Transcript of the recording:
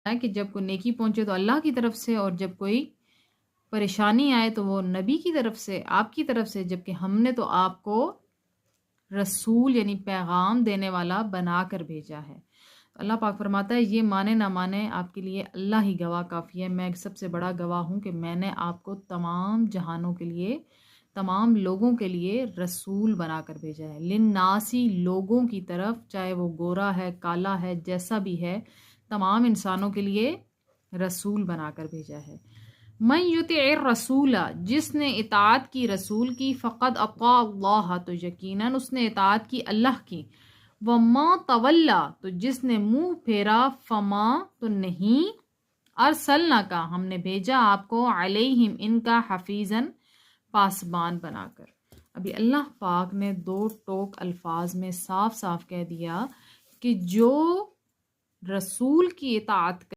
ہے کہ جب کوئی نیکی پہنچے تو اللہ کی طرف سے، اور جب کوئی پریشانی آئے تو وہ نبی کی طرف سے، آپ کی طرف سے، جبکہ ہم نے تو آپ کو رسول یعنی پیغام دینے والا بنا کر بھیجا ہے۔ اللہ پاک فرماتا ہے یہ مانے نہ مانے آپ کے لیے اللہ ہی گواہ کافی ہے، میں سب سے بڑا گواہ ہوں کہ میں نے آپ کو تمام جہانوں کے لیے، تمام لوگوں کے لیے رسول بنا کر بھیجا ہے۔ للناسی، لوگوں کی طرف، چاہے وہ گورا ہے، کالا ہے، جیسا بھی ہے، تمام انسانوں کے لیے رسول بنا کر بھیجا ہے۔ من یطع الرسول، جس نے اطاعت کی رسول کی، فقد اطاع اللہ، تو یقیناً اس نے اطاعت کی اللہ کی۔ وما تولا، تو جس نے منہ پھیرا، فما، تو نہیں، ارسلنا کا، ہم نے بھیجا آپ کو، علیہم، ان کا، حفیظاً، پاسبان بنا کر۔ ابھی اللہ پاک نے دو ٹوک الفاظ میں صاف صاف کہہ دیا کہ جو رسول کی اطاعت